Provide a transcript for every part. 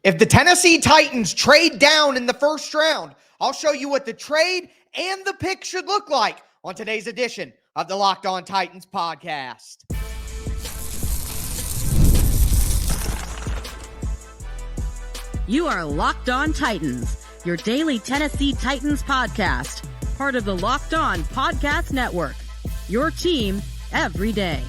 If the Tennessee Titans trade down in the first round, I'll show you what the trade and the pick should look like on today's edition of the Locked On Titans podcast. You are Locked On Titans, your daily Tennessee Titans podcast, part of the Locked On Podcast Network, your team every day.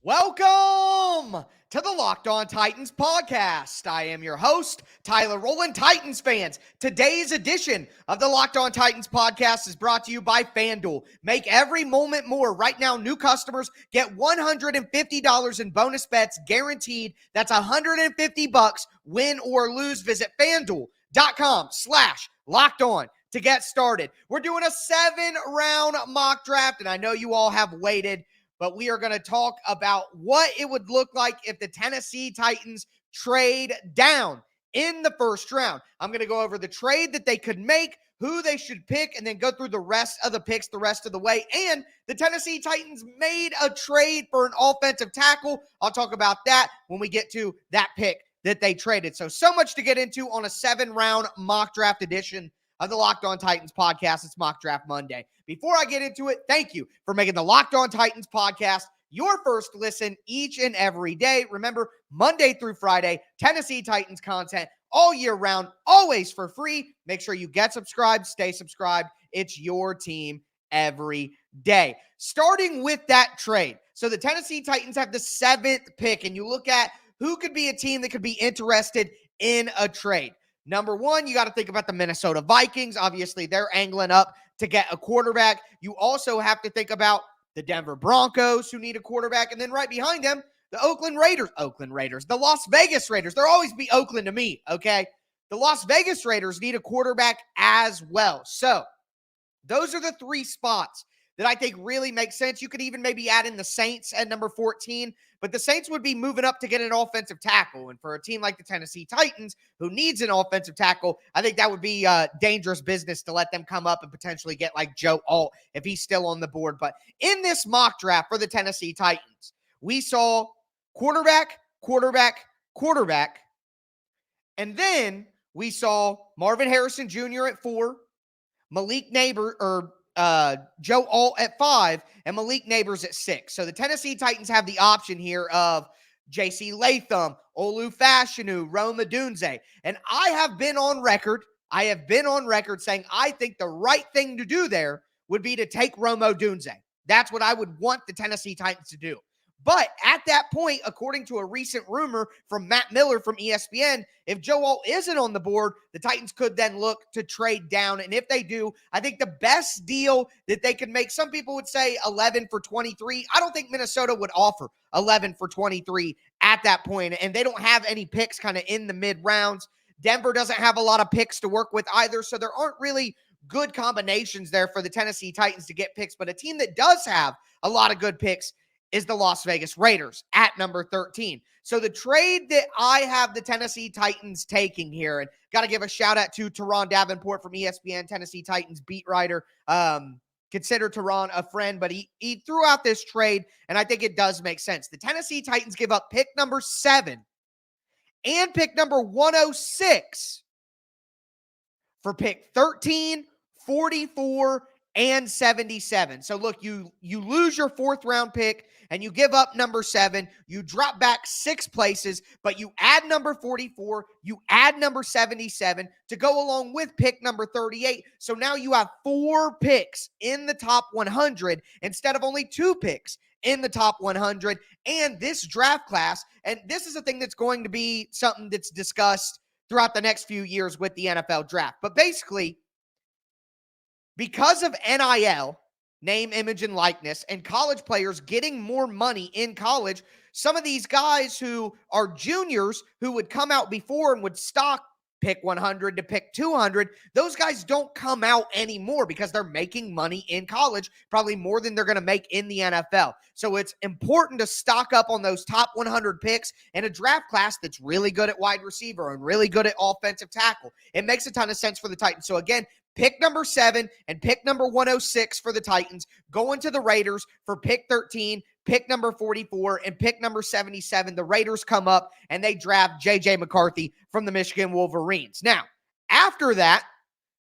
Welcome to the Locked On Titans podcast. I am your host, Tyler Rowland. Titans fans, today's edition of the Locked On Titans podcast is brought to you by FanDuel. Make every moment more. Right now, new customers get $150 in bonus bets guaranteed. That's $150, win or lose. Visit FanDuel.com/Locked On to get started. We're doing a 7-round mock draft, and I know you all have waited, but we are going to talk about what it would look like if the Tennessee Titans trade down in the first round. I'm going to go over the trade that they could make, who they should pick, and then go through the rest of the picks the rest of the way. And the Tennessee Titans made a trade for an offensive tackle. I'll talk about that when we get to that pick that they traded. So much to get into on a 7-round mock draft edition of the Locked On Titans podcast. It's Mock Draft Monday. Before I get into it, thank you for making the Locked On Titans podcast your first listen each and every day. Remember, Monday through Friday, Tennessee Titans content all year round, always for free. Make sure you get subscribed, stay subscribed. It's your team every day. Starting with that trade. So the Tennessee Titans have the 7th pick, and you look at who could be a team that could be interested in a trade. Number one, you got to think about the Minnesota Vikings. Obviously, they're angling up to get a quarterback. You also have to think about the Denver Broncos, who need a quarterback. And then right behind them, the the Las Vegas Raiders. There'll always be Oakland to me, okay? The Las Vegas Raiders need a quarterback as well. So those are the 3 spots that I think really make sense. You could even maybe add in the Saints at number 14, but the Saints would be moving up to get an offensive tackle. And for a team like the Tennessee Titans, who needs an offensive tackle, I think that would be dangerous business to let them come up and potentially get like Joe Alt if he's still on the board. But in this mock draft for the Tennessee Titans, we saw quarterback, and then we saw Marvin Harrison Jr. at 4, Malik Neighbor, Joe Alt at 5, and Malik Neighbors at 6. So the Tennessee Titans have the option here of J.C. Latham, Olu Fashanu, Rome Odunze. And I have been on record saying I think the right thing to do there would be to take Rome Odunze. That's what I would want the Tennessee Titans to do. But at that point, according to a recent rumor from Matt Miller from ESPN, if Joe Alt isn't on the board, the Titans could then look to trade down. And if they do, I think the best deal that they could make, some people would say 11 for 23. I don't think Minnesota would offer 11 for 23 at that point. And they don't have any picks kind of in the mid rounds. Denver doesn't have a lot of picks to work with either. So there aren't really good combinations there for the Tennessee Titans to get picks. But a team that does have a lot of good picks is the Las Vegas Raiders at number 13. So the trade that I have the Tennessee Titans taking here, and got to give a shout out to Teron Davenport from ESPN, Tennessee Titans beat writer. Consider Teron a friend, but he threw out this trade, and I think it does make sense. The Tennessee Titans give up pick number 7 and pick number 106 for pick 13, 44, and 77. So look, you lose your 4th round pick and you give up number 7, you drop back 6 places, but you add number 44, you add number 77 to go along with pick number 38. So now you have 4 picks in the top 100 instead of only 2 picks in the top 100. And this draft class, and this is a thing that's going to be something that's discussed throughout the next few years with the NFL draft. But basically, because of NIL, name, image, and likeness, and college players getting more money in college, some of these guys who are juniors who would come out before and would stock pick 100 to pick 200, those guys don't come out anymore because they're making money in college, probably more than they're going to make in the NFL. So it's important to stock up on those top 100 picks in a draft class that's really good at wide receiver and really good at offensive tackle. It makes a ton of sense for the Titans. So again, pick number 7 and pick number 106 for the Titans, going to the Raiders for pick 13, pick number 44, and pick number 77, the Raiders come up and they draft J.J. McCarthy from the Michigan Wolverines. Now, after that,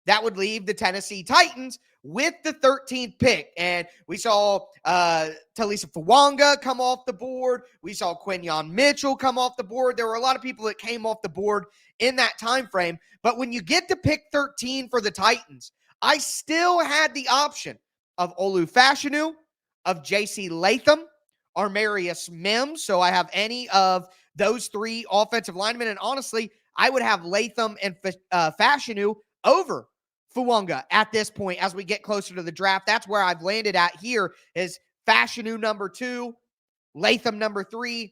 that would leave the Tennessee Titans with the 13th pick. And we saw Talisa Fawanga come off the board. We saw Quinyon Mitchell come off the board. There were a lot of people that came off the board in that time frame. But when you get to pick 13 for the Titans, I still had the option of Olu Fashanu, of J.C. Latham, or Marius Mims. So I have any of those three offensive linemen. And honestly, I would have Latham and Fashanu over Fawanga at this point as we get closer to the draft. That's where I've landed at here is Fashanu number 2, Latham number 3,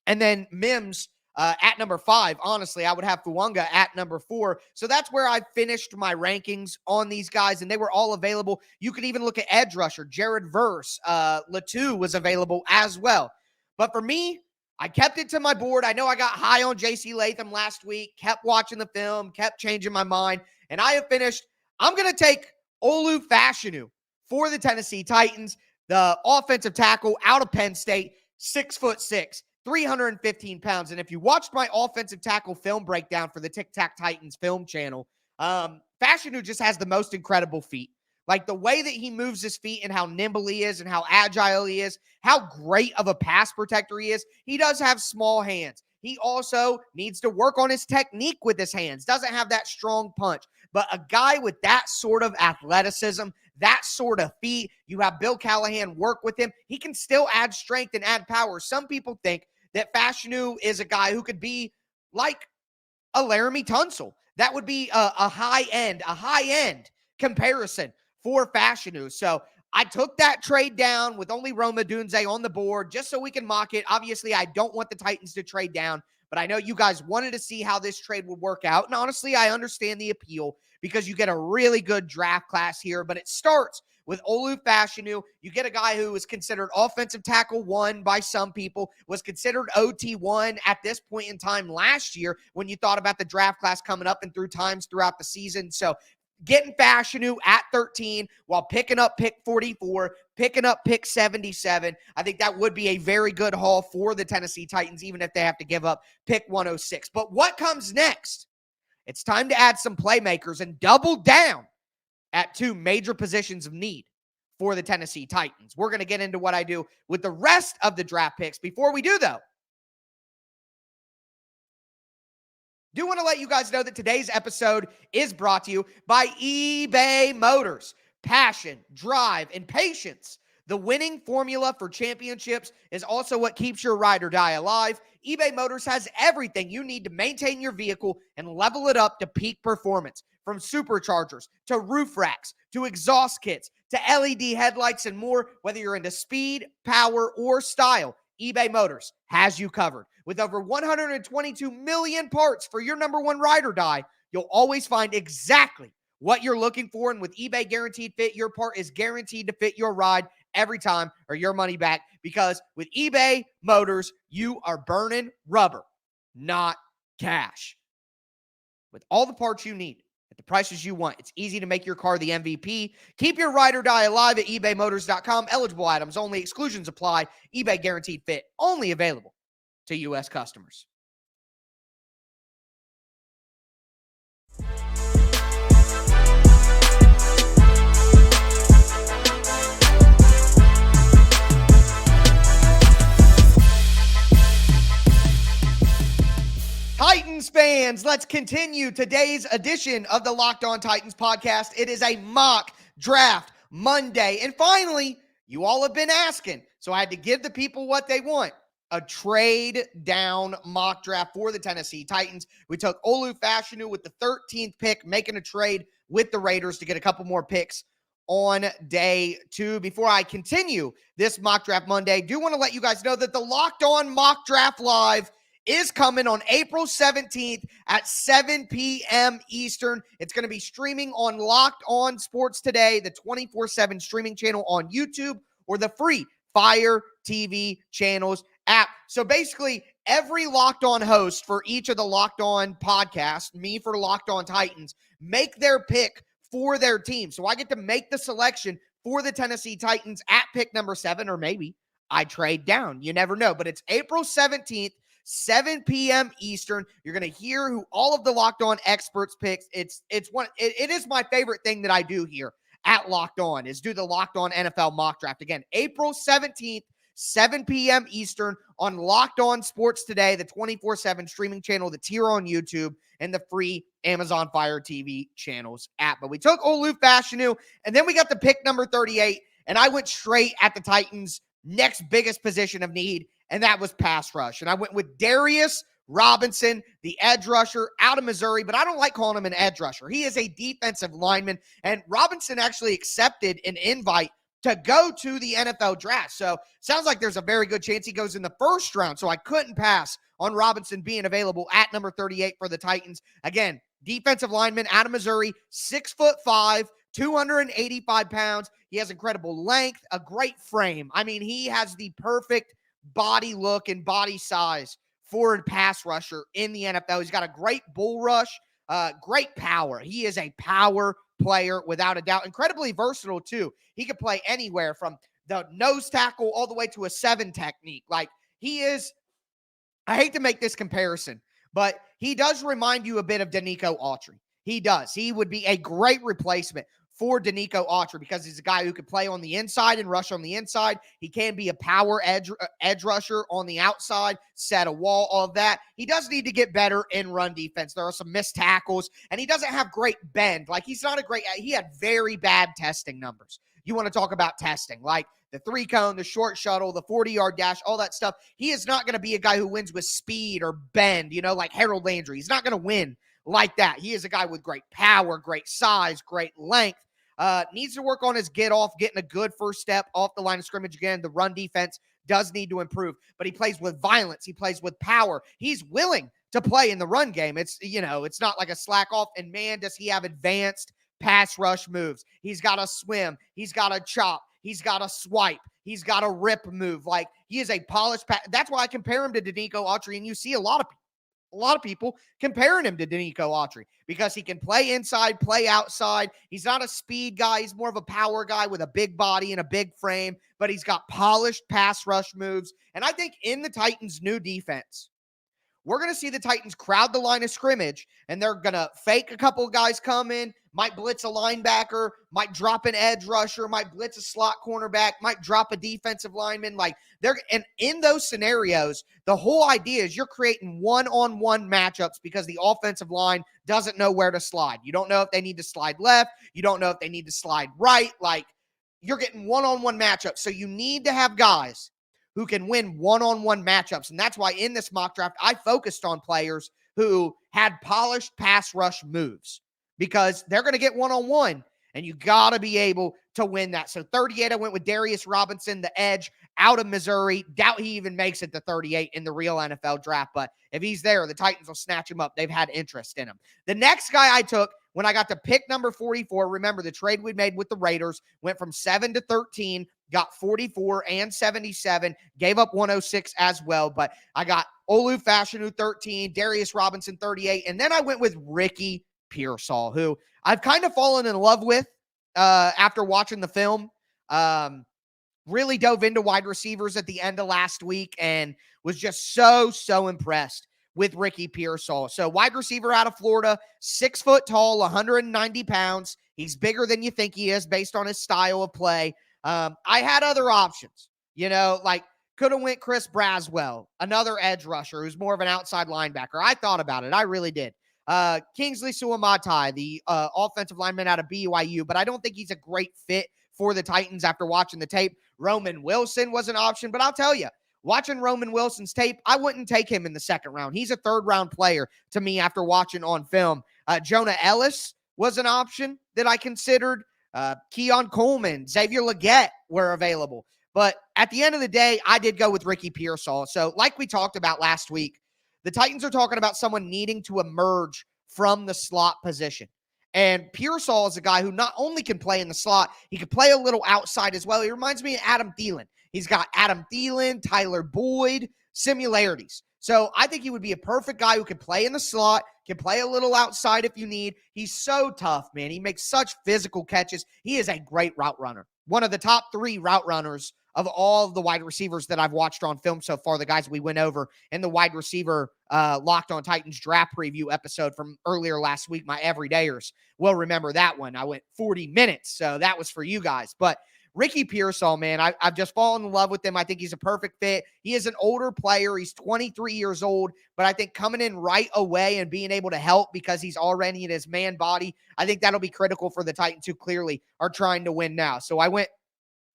and then Mims at number 5. Honestly, I would have Fawanga at number 4. So that's where I finished my rankings on these guys, and they were all available. You could even look at edge rusher. Jared Verse, Latu was available as well. But for me, I kept it to my board. I know I got high on J.C. Latham last week, kept watching the film, kept changing my mind, and I have finished. I'm going to take Olu Fashanu for the Tennessee Titans, the offensive tackle out of Penn State, 6'6", 315 pounds. And if you watched my offensive tackle film breakdown for the Tic Tac Titans film channel, Fashanu just has the most incredible feet. Like the way that he moves his feet and how nimble he is and how agile he is, how great of a pass protector he is. He does have small hands. He also needs to work on his technique with his hands. Doesn't have that strong punch. But a guy with that sort of athleticism, that sort of feet, you have Bill Callahan work with him. He can still add strength and add power. Some people think that Fashanu is a guy who could be like a Laramie Tunsil. That would be a high-end comparison for Fashanu. So I took that trade down with only Roma Dunze on the board just so we can mock it. Obviously, I don't want the Titans to trade down, but I know you guys wanted to see how this trade would work out. And honestly, I understand the appeal because you get a really good draft class here, but it starts with Olu Fashanu. You get a guy who was considered offensive tackle 1 by some people, was considered OT1 at this point in time last year when you thought about the draft class coming up and through times throughout the season. So getting Fashanu at 13 while picking up pick 44, picking up pick 77. I think that would be a very good haul for the Tennessee Titans, even if they have to give up pick 106. But what comes next? It's time to add some playmakers and double down at 2 major positions of need for the Tennessee Titans. We're going to get into what I do with the rest of the draft picks. Before we do, though, do want to let you guys know that today's episode is brought to you by eBay Motors. Passion, drive, and patience. The winning formula for championships is also what keeps your ride or die alive. eBay Motors has everything you need to maintain your vehicle and level it up to peak performance. From superchargers to roof racks to exhaust kits to LED headlights and more, whether you're into speed, power, or style, eBay Motors has you covered. With over 122 million parts for your number one ride or die, you'll always find exactly what you're looking for. And with eBay Guaranteed Fit, your part is guaranteed to fit your ride every time or your money back. Because with eBay Motors, you are burning rubber, not cash. With all the parts you need at the prices you want, it's easy to make your car the MVP. Keep your ride or die alive at ebaymotors.com. Eligible items only. Exclusions apply. eBay Guaranteed Fit only available to U.S. customers. Titans fans, let's continue today's edition of the Locked On Titans podcast. It is a mock draft Monday. And finally, you all have been asking, so I had to give the people what they want. A trade down mock draft for the Tennessee Titans. We took Olu Fashanu with the 13th pick, making a trade with the Raiders to get a couple more picks on day 2. Before I continue this mock draft Monday, do want to let you guys know that the Locked On Mock Draft Live is coming on April 17th at 7 p.m. Eastern. It's going to be streaming on Locked On Sports Today, the 24/7 streaming channel on YouTube, or the free Fire TV channels app. So basically, every Locked On host for each of the Locked On podcasts, me for Locked On Titans, make their pick for their team. So I get to make the selection for the Tennessee Titans at pick number 7, or maybe I trade down. You never know. But it's April 17th, 7 p.m. Eastern. You're going to hear who all of the Locked On experts picks. It is my favorite thing that I do here at Locked On is do the Locked On NFL mock draft. Again, April 17th, 7 p.m. Eastern on Locked On Sports Today, the 24/7 streaming channel that's here on YouTube and the free Amazon Fire TV channels app. But we took Olu Fashanu, and then we got the pick number 38, and I went straight at the Titans' next biggest position of need, and that was pass rush. And I went with Darius Robinson, the edge rusher out of Missouri, but I don't like calling him an edge rusher. He is a defensive lineman, and Robinson actually accepted an invite to go to the NFL draft. So sounds like there's a very good chance he goes in the first round. So I couldn't pass on Robinson being available at number 38 for the Titans. Again, defensive lineman out of Missouri, 6'5", 285 pounds. He has incredible length, a great frame. I mean, he has the perfect body look and body size for a pass rusher in the NFL. He's got a great bull rush, great power. He is a power player without a doubt. Incredibly versatile too. He could play anywhere from the nose tackle all the way to a 7 technique. Like he is, I hate to make this comparison, but he does remind you a bit of Danico Autry. He does. He would be a great replacement for Danico Autry because he's a guy who can play on the inside and rush on the inside. He can be a power edge rusher on the outside, set a wall, all of that. He does need to get better in run defense. There are some missed tackles, and he doesn't have great bend. Like he had very bad testing numbers. You want to talk about testing, like the 3-cone, the short shuttle, the 40-yard dash, all that stuff. He is not going to be a guy who wins with speed or bend, like Harold Landry. He's not going to win like that. He is a guy with great power, great size, great length. Needs to work on his getting a good first step off the line of scrimmage. Again, the run defense does need to improve, but he plays with violence. He plays with power. He's willing to play in the run game. It's not like a slack off. And man, does he have advanced pass rush moves. He's got a swim. He's got a chop. He's got a swipe. He's got a rip move. Like he is a polished That's why I compare him to Danico Autry. And you see a lot of people comparing him to Danico Autry because he can play inside, play outside. He's not a speed guy. He's more of a power guy with a big body and a big frame, but he's got polished pass rush moves. And I think in the Titans' new defense, we're going to see the Titans crowd the line of scrimmage, and they're going to fake a couple of guys come in, might blitz a linebacker, might drop an edge rusher, might blitz a slot cornerback, might drop a defensive lineman. And in those scenarios, the whole idea is you're creating one-on-one matchups because the offensive line doesn't know where to slide. You don't know if they need to slide left. You don't know if they need to slide right. Like you're getting one-on-one matchups. So you need to have guys who can win one-on-one matchups. And that's why in this mock draft, I focused on players who had polished pass rush moves because they're going to get one-on-one, and you got to be able to win that. So 38, I went with Darius Robinson, the edge out of Missouri. Doubt he even makes it to 38 in the real NFL draft, but if he's there, the Titans will snatch him up. They've had interest in him. The next guy I took when I got to pick number 44, remember the trade we made with the Raiders, went from 7 to 13, got 44 and 77, gave up 106 as well, but I got Olu Fashanu 13, Darius Robinson 38, and then I went with Ricky Pearsall, who I've kind of fallen in love with after watching the film. Really dove into wide receivers at the end of last week and was just so impressed with Ricky Pearsall. So wide receiver out of Florida, 6 foot tall, 190 pounds. He's bigger than you think he is based on his style of play. I had other options, could have went Chris Braswell, another edge rusher who's more of an outside linebacker. I thought about it. I really did. Kingsley Suamatai, the offensive lineman out of BYU, but I don't think he's a great fit for the Titans after watching the tape. Roman Wilson was an option, but I'll tell you, watching Roman Wilson's tape, I wouldn't take him in the second round. He's a third-round player to me after watching on film. Jonah Ellis was an option that I considered. Keon Coleman, Xavier Legette were available. But at the end of the day, I did go with Ricky Pearsall. So like we talked about last week, the Titans are talking about someone needing to emerge from the slot position. And Pearsall is a guy who not only can play in the slot, he can play a little outside as well. He reminds me of Adam Thielen. He's got Adam Thielen, Tyler Boyd, similarities. So I think he would be a perfect guy who can play in the slot, can play a little outside if you need. He's so tough, man. He makes such physical catches. He is a great route runner. one of the top 3 route runners of all of the wide receivers that I've watched on film so far, the guys we went over in the wide receiver Locked on Titans draft preview episode from earlier last week. My everydayers will remember that one. I went 40 minutes, so that was for you guys. But Ricky Pearsall, man, I've just fallen in love with him. I think he's a perfect fit. He is an older player. He's 23 years old, but I think coming in right away and being able to help because he's already in his man body, I think that'll be critical for the Titans, who clearly are trying to win now. So I went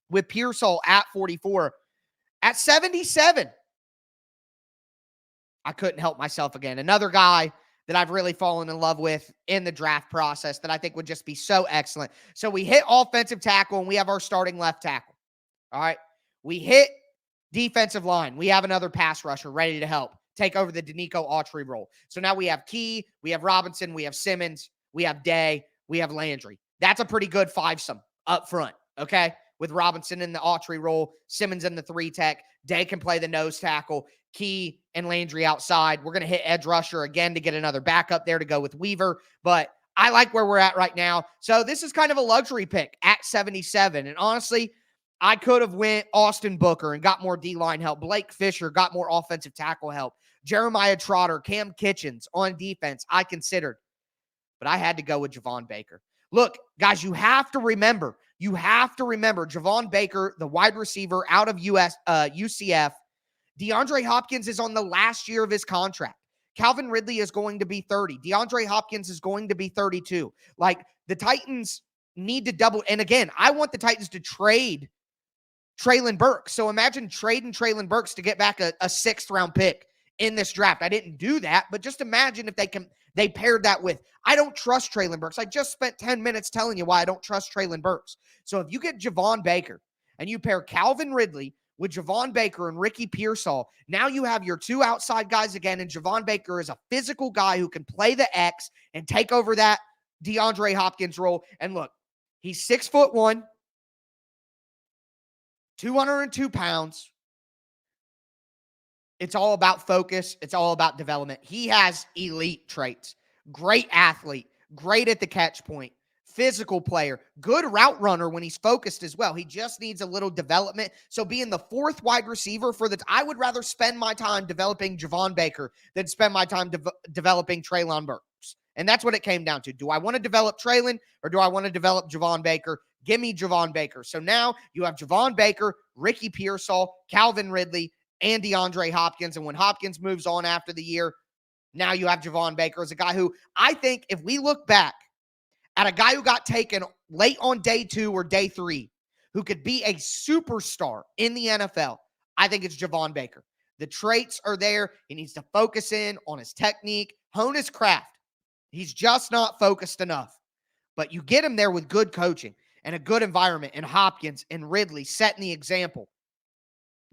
with Pearsall at 44. At 77, I couldn't help myself again. Another guy that I've really fallen in love with in the draft process that I think would just be so excellent. So we hit offensive tackle, and we have our starting left tackle. All right. We hit defensive line. We have another pass rusher ready to help take over the Danico Autry role. So now we have Key, we have Robinson, we have Simmons, we have Day, we have Landry. That's a pretty good fivesome up front, okay? With Robinson in the Autry role, Simmons in the 3-tech, Day can play the nose tackle, Key and Landry outside. We're going to hit edge rusher again to get another backup there to go with Weaver, but I like where we're at right now. So this is kind of a luxury pick at 77. And honestly, I could have went Austin Booker and got more D-line help. Blake Fisher got more offensive tackle help. Jeremiah Trotter, Cam Kitchens on defense, I considered. But I had to go with Javon Baker. Look, guys, you have to remember Javon Baker, the wide receiver out of UCF. DeAndre Hopkins is on the last year of his contract. Calvin Ridley is going to be 30. DeAndre Hopkins is going to be 32. Like, the Titans need to double. And again, I want the Titans to trade Treylon Burks. So imagine trading Treylon Burks to get back a 6th-round pick in this draft. I didn't do that, but just imagine if they paired that with, I don't trust Treylon Burks. I just spent 10 minutes telling you why I don't trust Treylon Burks. So if you get Javon Baker and you pair Calvin Ridley with Javon Baker and Ricky Pearsall, now you have your 2 outside guys again, and Javon Baker is a physical guy who can play the X and take over that DeAndre Hopkins role. And look, he's 6'1", 202 pounds. It's all about focus. It's all about development. He has elite traits. Great athlete, great at the catch point, physical player, good route runner when he's focused as well. He just needs a little development. So being the 4th wide receiver I would rather spend my time developing Javon Baker than spend my time developing Treylon Burks. And that's what it came down to. Do I want to develop Treylon or do I want to develop Javon Baker? Give me Javon Baker. So now you have Javon Baker, Ricky Pearsall, Calvin Ridley, and DeAndre Hopkins. And when Hopkins moves on after the year, now you have Javon Baker as a guy who I think if we look back at a guy who got taken late on day 2 or day 3, who could be a superstar in the NFL, I think it's Javon Baker. The traits are there. He needs to focus in on his technique, hone his craft. He's just not focused enough. But you get him there with good coaching and a good environment, and Hopkins and Ridley setting the example.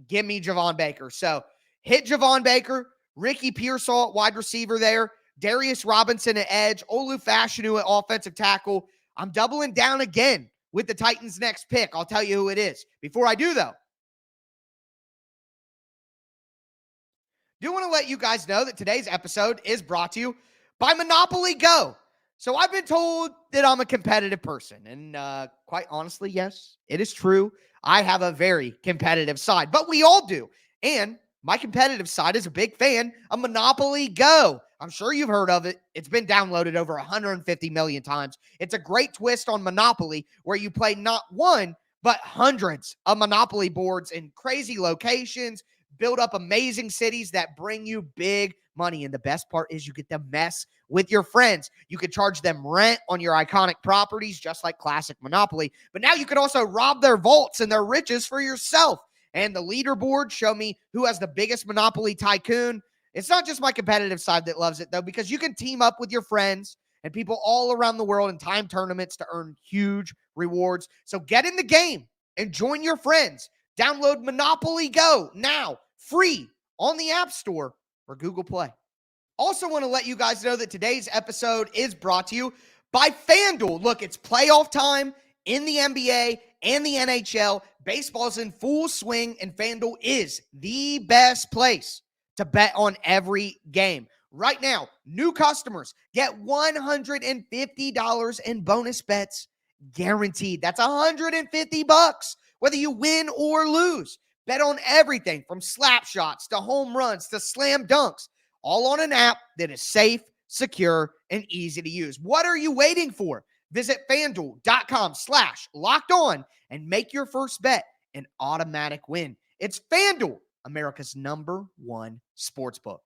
Give me Javon Baker. So hit Javon Baker, Ricky Pearsall at wide receiver there, Darius Robinson at edge, Olu Fashanu at offensive tackle. I'm doubling down again with the Titans' next pick. I'll tell you who it is. Before I do, though, do want to let you guys know that today's episode is brought to you by Monopoly Go. So I've been told that I'm a competitive person, and quite honestly, yes, it is true. I have a very competitive side, but we all do. And my competitive side is a big fan of Monopoly Go. I'm sure you've heard of it. It's been downloaded over 150 million times. It's a great twist on Monopoly where you play not one, but hundreds of Monopoly boards in crazy locations, build up amazing cities that bring you big money. And the best part is you get to mess with your friends. You could charge them rent on your iconic properties, just like classic Monopoly. But now you can also rob their vaults and their riches for yourself. And the leaderboard show me who has the biggest Monopoly tycoon. It's not just my competitive side that loves it, though, because you can team up with your friends and people all around the world in time tournaments to earn huge rewards. So get in the game and join your friends. Download Monopoly Go now, free on the App Store or Google Play. Also want to let you guys know that today's episode is brought to you by FanDuel. Look, it's playoff time in the NBA and the NHL. Baseball's in full swing, and FanDuel is the best place to bet on every game. Right now, new customers get $150 in bonus bets guaranteed. That's $150, whether you win or lose. Bet on everything from slap shots to home runs to slam dunks, all on an app that is safe, secure, and easy to use. What are you waiting for? Visit FanDuel.com/locked on and make your first bet an automatic win. It's FanDuel, America's #1 sportsbook.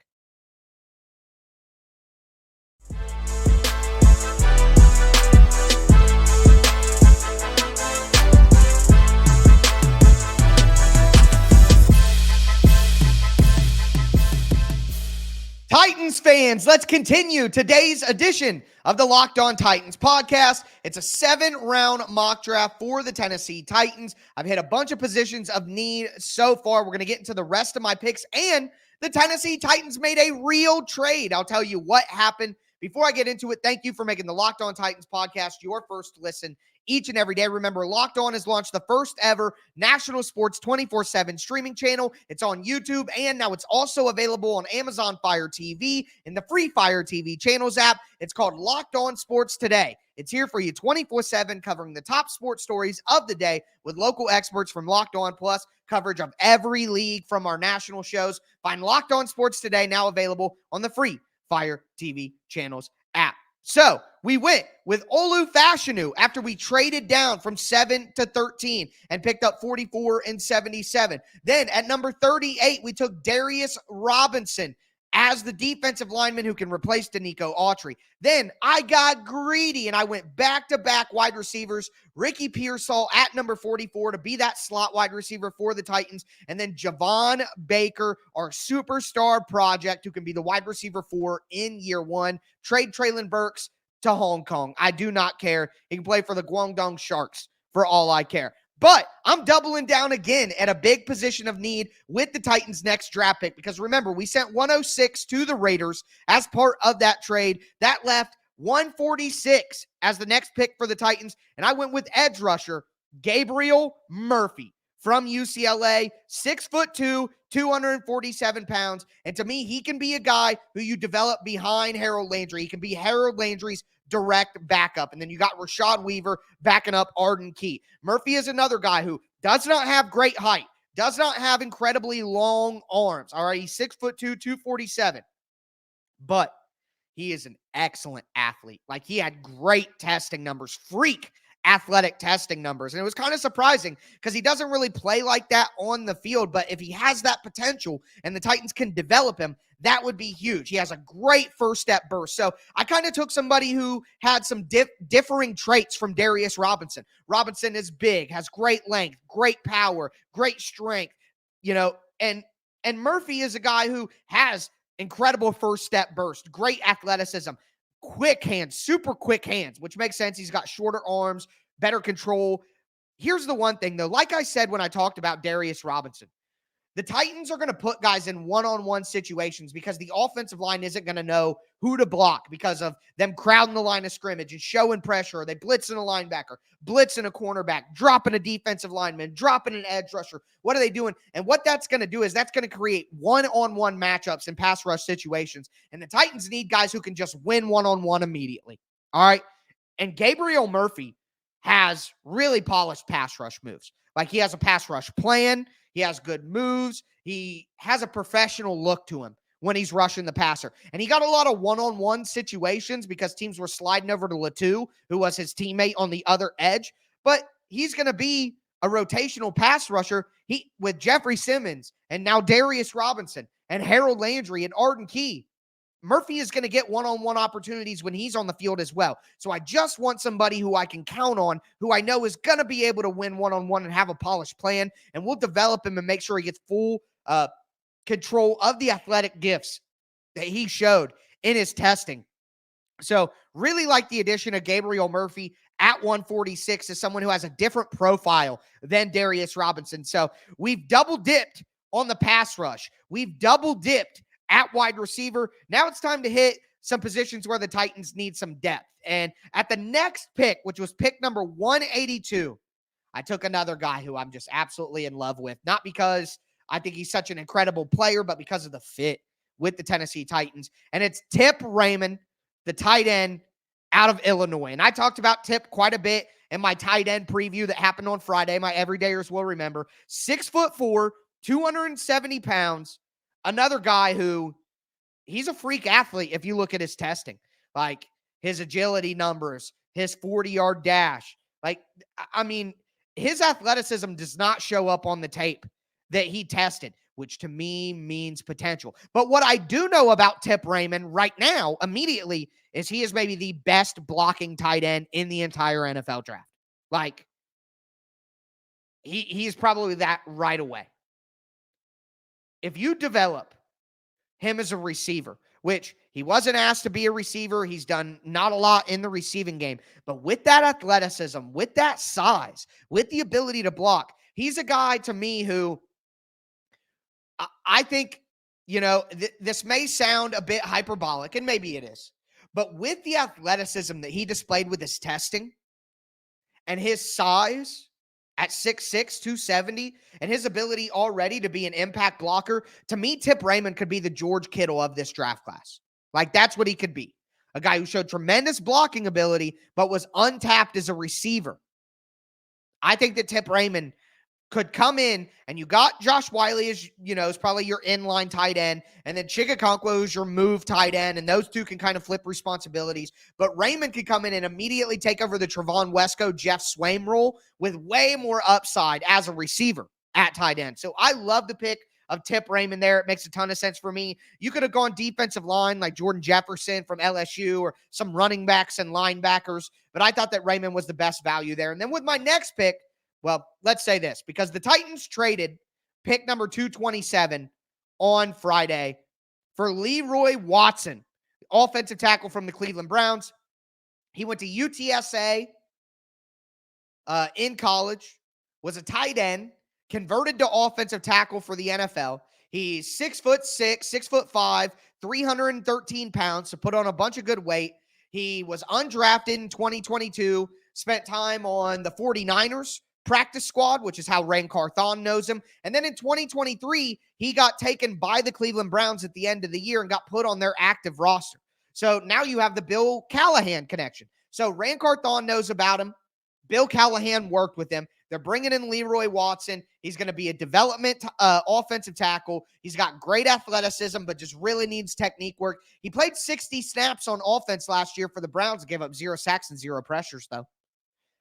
Titans fans, let's continue today's edition of the Locked On Titans podcast. It's a 7-round mock draft for the Tennessee Titans. I've hit a bunch of positions of need so far. We're going to get into the rest of my picks, and the Tennessee Titans made a real trade. I'll tell you what happened. Before I get into it, thank you for making the Locked On Titans podcast your first listen each and every day. Remember, Locked On has launched the first ever national sports 24/7 streaming channel. It's on YouTube, and now it's also available on Amazon Fire TV and the free Fire TV channels app. It's called Locked On Sports Today. It's here for you 24/7, covering the top sports stories of the day with local experts from Locked On, plus coverage of every league from our national shows. Find Locked On Sports Today, now available on the free Fire TV channels app. So we went with Olu Fashanu after we traded down from 7 to 13 and picked up 44 and 77. Then at number 38, we took Darius Robinson as the defensive lineman who can replace Danico Autry. Then I got greedy and I went back-to-back wide receivers. Ricky Pearsall at number 44 to be that slot wide receiver for the Titans. And then Javon Baker, our superstar project, who can be the wide receiver 4 in year 1. Trade Traylon Burks to Hong Kong. I do not care. He can play for the Guangdong Sharks for all I care. But I'm doubling down again at a big position of need with the Titans' next draft pick, because remember, we sent 106 to the Raiders as part of that trade. That left 146 as the next pick for the Titans, and I went with edge rusher Gabriel Murphy from UCLA, 6'2", 247 pounds. And to me, he can be a guy who you develop behind Harold Landry. He can be Harold Landry's direct backup. And then you got Rashad Weaver backing up Arden Key. Murphy is another guy who does not have great height, does not have incredibly long arms. All right, he's 6'2", 247. But he is an excellent athlete. Like, he had great testing numbers, freak athletic testing numbers. And it was kind of surprising because he doesn't really play like that on the field. But if he has that potential and the Titans can develop him, that would be huge. He has a great first step burst. So I kind of took somebody who had some differing traits from Darius Robinson. Robinson is big, has great length, great power, great strength, and Murphy is a guy who has incredible first step burst, great athleticism, quick hands, super quick hands, which makes sense. He's got shorter arms, better control. Here's the one thing, though. Like I said when I talked about Darius Robinson, the Titans are going to put guys in one-on-one situations because the offensive line isn't going to know who to block because of them crowding the line of scrimmage and showing pressure. They blitzing a linebacker, blitzing a cornerback, dropping a defensive lineman, dropping an edge rusher. What are they doing? And what that's going to do is that's going to create one-on-one matchups in pass rush situations. And the Titans need guys who can just win one-on-one immediately. All right? And Gabriel Murphy has really polished pass rush moves. Like, he has a pass rush plan. He has good moves. He has a professional look to him when he's rushing the passer. And he got a lot of one-on-one situations because teams were sliding over to Latu, who was his teammate on the other edge. But he's going to be a rotational pass rusher with Jeffrey Simmons and now Darius Robinson and Harold Landry and Arden Key. Murphy is going to get one-on-one opportunities when he's on the field as well. So I just want somebody who I can count on, who I know is going to be able to win one-on-one and have a polished plan, and we'll develop him and make sure he gets full control of the athletic gifts that he showed in his testing. So really like the addition of Gabriel Murphy at 146 as someone who has a different profile than Darius Robinson. So we've double-dipped on the pass rush. We've double-dipped at wide receiver. Now it's time to hit some positions where the Titans need some depth. And at the next pick, which was pick number 182, I took another guy who I'm just absolutely in love with. Not because I think he's such an incredible player, but because of the fit with the Tennessee Titans. And it's Tip Raymond, the tight end out of Illinois. And I talked about Tip quite a bit in my tight end preview that happened on Friday. My everydayers will remember. 6'4", 270 pounds. Another guy who, he's a freak athlete if you look at his testing. Like his agility numbers, his 40-yard dash. Like, I mean, his athleticism does not show up on the tape that he tested, which to me means potential. But what I do know about Tip Raymond right now, immediately, is he is maybe the best blocking tight end in the entire NFL draft. Like, he's probably that right away. If you develop him as a receiver, which he wasn't asked to be a receiver, he's done not a lot in the receiving game, but with that athleticism, with that size, with the ability to block, he's a guy to me who I think, this may sound a bit hyperbolic, and maybe it is, but with the athleticism that he displayed with his testing and his size at 6'6", 270, and his ability already to be an impact blocker, to me, Tip Raymond could be the George Kittle of this draft class. Like, that's what he could be. A guy who showed tremendous blocking ability, but was untapped as a receiver. I think that Tip Raymond could come in, and you got Josh Wiley as, is probably your inline tight end, and then Chigakonkwo is your move tight end, and those two can kind of flip responsibilities. But Raymond could come in and immediately take over the Trevon Wesco, Jeff Swaim role with way more upside as a receiver at tight end. So I love the pick of Tip Raymond there. It makes a ton of sense for me. You could have gone defensive line like Jordan Jefferson from LSU or some running backs and linebackers, but I thought that Raymond was the best value there. And then with my next pick, well, let's say this, because the Titans traded pick number 227 on Friday for Leroy Watson, offensive tackle from the Cleveland Browns. He went to UTSA in college, was a tight end, converted to offensive tackle for the NFL. He's 6'6", 6'5", 313 pounds, so put on a bunch of good weight. He was undrafted in 2022, spent time on the 49ers practice squad, which is how Ran Carthon knows him. And then in 2023, he got taken by the Cleveland Browns at the end of the year and got put on their active roster. So now you have the Bill Callahan connection. So Ran Carthon knows about him. Bill Callahan worked with him. They're bringing in Leroy Watson. He's going to be a development offensive tackle. He's got great athleticism, but just really needs technique work. He played 60 snaps on offense last year for the Browns, gave up 0 sacks and 0 pressures, though.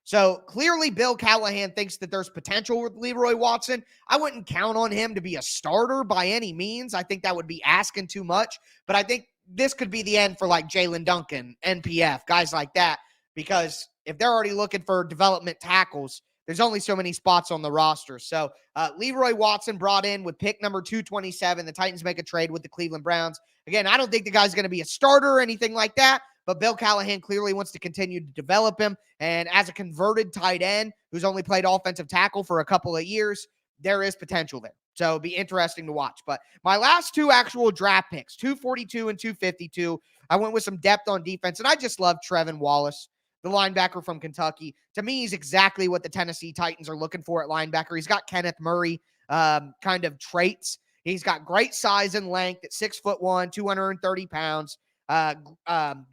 So clearly Bill Callahan thinks that there's potential with Leroy Watson. I wouldn't count on him to be a starter by any means. I think that would be asking too much. But I think this could be the end for like Jalen Duncan, NPF, guys like that. Because if they're already looking for development tackles, there's only so many spots on the roster. So Leroy Watson brought in with pick number 227. The Titans make a trade with the Cleveland Browns. Again, I don't think the guy's going to be a starter or anything like that. But Bill Callahan clearly wants to continue to develop him. And as a converted tight end who's only played offensive tackle for a couple of years, there is potential there. So it'll be interesting to watch. But my last two actual draft picks, 242 and 252, I went with some depth on defense. And I just love Trevin Wallace, the linebacker from Kentucky. To me, he's exactly what the Tennessee Titans are looking for at linebacker. He's got Kenneth Murray kind of traits. He's got great size and length at 6'1", 230 pounds.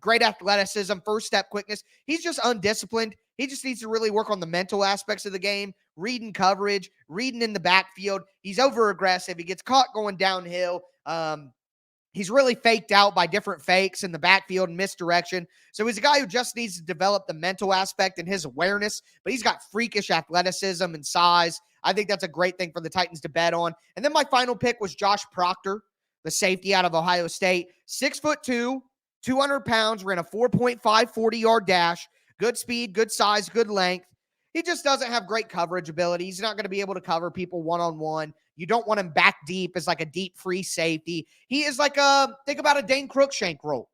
Great athleticism, first step quickness. He's just undisciplined. He just needs to really work on the mental aspects of the game, reading coverage, reading in the backfield. He's over aggressive. He gets caught going downhill. He's really faked out by different fakes in the backfield and misdirection. So he's a guy who just needs to develop the mental aspect and his awareness, but he's got freakish athleticism and size. I think that's a great thing for the Titans to bet on. And then my final pick was Josh Proctor, the safety out of Ohio State. 6'2", 200 pounds, ran a 4.5 40-yard dash. Good speed, good size, good length. He just doesn't have great coverage ability. He's not going to be able to cover people one-on-one. You don't want him back deep as like a deep free safety. He is like think about a Dane Cruikshank role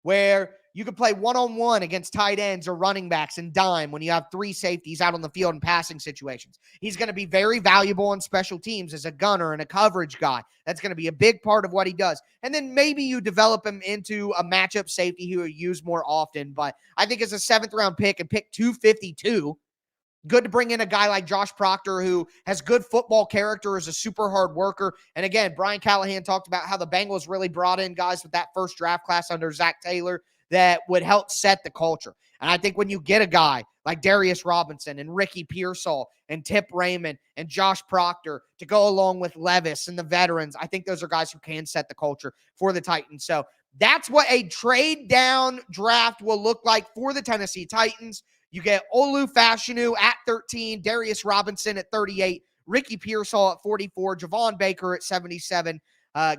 where you could play one-on-one against tight ends or running backs and dime when you have three safeties out on the field in passing situations. He's going to be very valuable on special teams as a gunner and a coverage guy. That's going to be a big part of what he does. And then maybe you develop him into a matchup safety who will use more often. But I think as a 7th-round pick and pick 252, good to bring in a guy like Josh Proctor who has good football character, is a super hard worker. And again, Brian Callahan talked about how the Bengals really brought in guys with that first draft class under Zach Taylor that would help set the culture. And I think when you get a guy like Darius Robinson and Ricky Pearsall and Tip Raymond and Josh Proctor to go along with Levis and the veterans, I think those are guys who can set the culture for the Titans. So that's what a trade down draft will look like for the Tennessee Titans. You get Olu Fashanu at 13, Darius Robinson at 38, Ricky Pearsall at 44, Javon Baker at 77,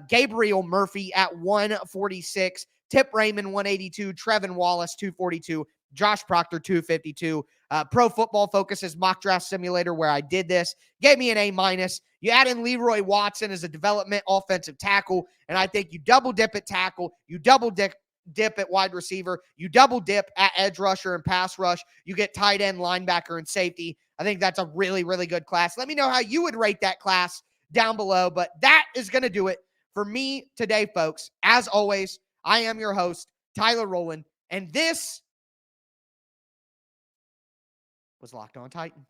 Gabriel Murphy at 146, Tip Raymond 182, Trevin Wallace 242, Josh Proctor 252. Pro Football Focus's mock draft simulator where I did this gave me an A-. You add in Leroy Watson as a development offensive tackle, and I think you double dip at tackle, you double dip at wide receiver, you double dip at edge rusher and pass rush, you get tight end, linebacker, and safety. I think that's a really, really good class. Let me know how you would rate that class down below, but that is going to do it for me today, folks. As always, I am your host, Tyler Rowland, and this was Locked On Titans.